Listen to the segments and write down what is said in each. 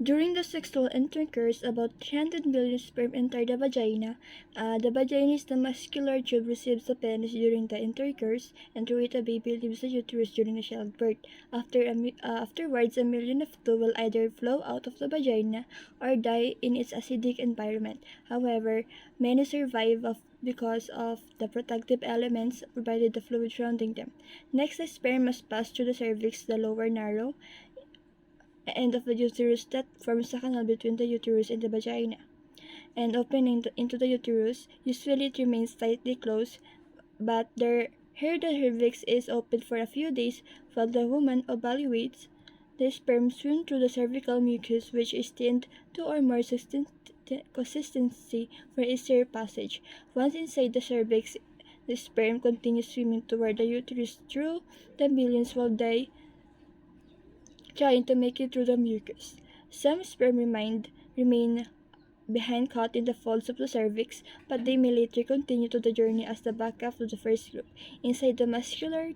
During the sexual intercourse, about 300 million sperm enter the vagina. The vagina is the muscular tube receives the penis during the intercourse, and through it a baby leaves the uterus during the childbirth. Afterwards, a million of fluid will either flow out of the vagina or die in its acidic environment. However, many survive because of the protective elements provided the fluid surrounding them. Next, the sperm must pass through the cervix, the lower narrow end of the uterus that forms the canal between the uterus and the vagina. And opening into the uterus, usually it remains tightly closed, but here the cervix is open for a few days while the woman ovulates. The sperm swim through the cervical mucus, which is thinned to or more consistency for easier passage. Once inside the cervix, the sperm continues swimming toward the uterus through the millions while they trying to make it through the mucus. Some sperm remain behind caught in the folds of the cervix, but they may later continue to the journey as the backup to the first group. Inside the muscular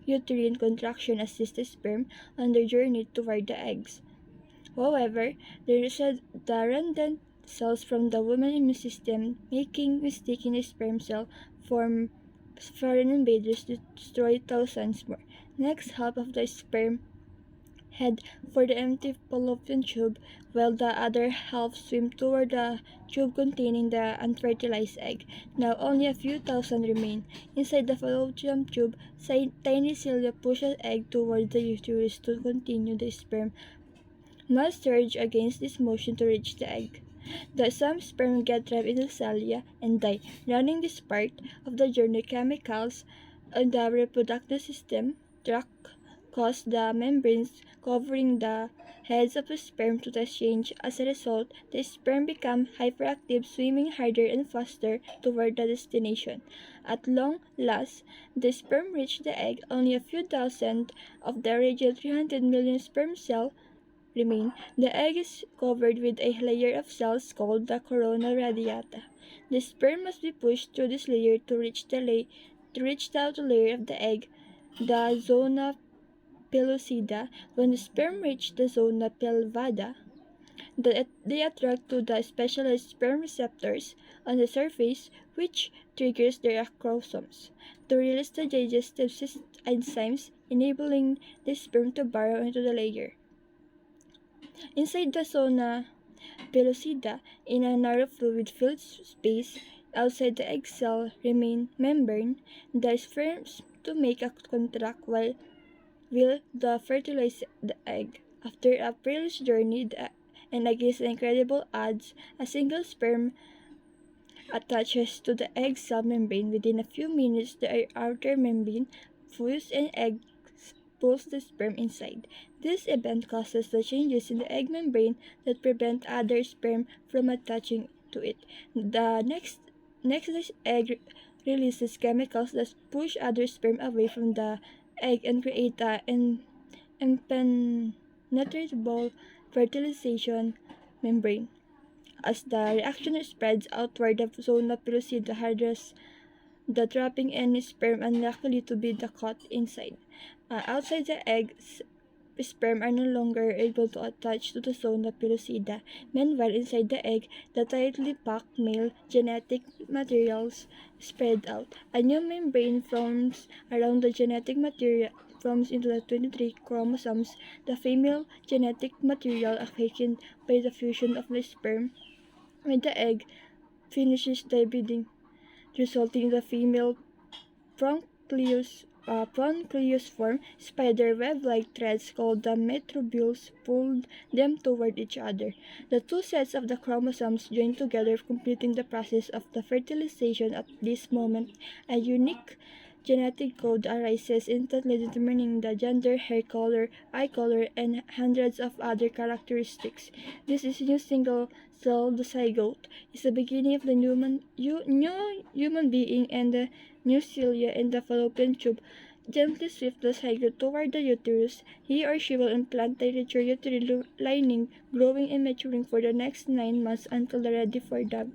uterine contraction assists the sperm on their journey toward the eggs. However, the redundant cells from the woman's immune system mistaking a sperm cell for foreign invaders to destroy thousands more. Next, half of the sperm head for the empty fallopian tube, while the other half swim toward the tube containing the unfertilized egg. Now only a few thousand remain. Inside the fallopian tube, tiny cilia push the egg toward the uterus to continue. The sperm must surge against this motion to reach the egg. Some sperm get trapped in the cilia and die. Running this part of the journey, chemicals in the reproductive system tract cause the membranes covering the heads of the sperm to change. As a result, the sperm become hyperactive, swimming harder and faster toward the destination. At long last, the sperm reach the egg. Only a few thousand of the original 300 million sperm cells remain. The egg is covered with a layer of cells called the corona radiata. The sperm must be pushed through this layer to reach the outer layer of the egg, the zona pellucida. When the sperm reach the zona pelvada, they attract to the specialized sperm receptors on the surface, which triggers their acrosomes to release the digestive enzymes, enabling the sperm to burrow into the layer. Inside the zona pellucida, in a narrow fluid-filled space outside the egg cell membrane, the sperms to make a contract will the fertilize the egg. After a perilous journey, and against incredible odds, a single sperm attaches to the egg cell membrane. Within a few minutes, the outer membrane fuses and egg pulls the sperm inside. This event causes the changes in the egg membrane that prevent other sperm from attaching to it. The egg releases chemicals that push other sperm away from the egg and create an impenetrable fertilization membrane. As the reaction spreads outward, the zona pellucida hardens the trapping any sperm unlikely to be caught inside. Outside the eggs, sperm are no longer able to attach to the zona pellucida. Meanwhile, inside the egg, the tightly packed male genetic materials spread out. A new membrane forms around the genetic material forms into the 23 chromosomes. The female genetic material awakened by the fusion of the sperm with the egg finishes dividing, resulting in the female pronucleus-form. Spider web-like threads called the mitobules pulled them toward each other. The two sets of the chromosomes join together, completing the process of the fertilization. At this moment, a unique genetic code arises, instantly determining the gender, hair color, eye color, and hundreds of other characteristics. This is new single-cell zygote is the beginning of the new human being, and the new cilia in the fallopian tube gently sweep the zygote toward the uterus. He or she will implant the richer uterine lining, growing and maturing for the next 9 months until ready for the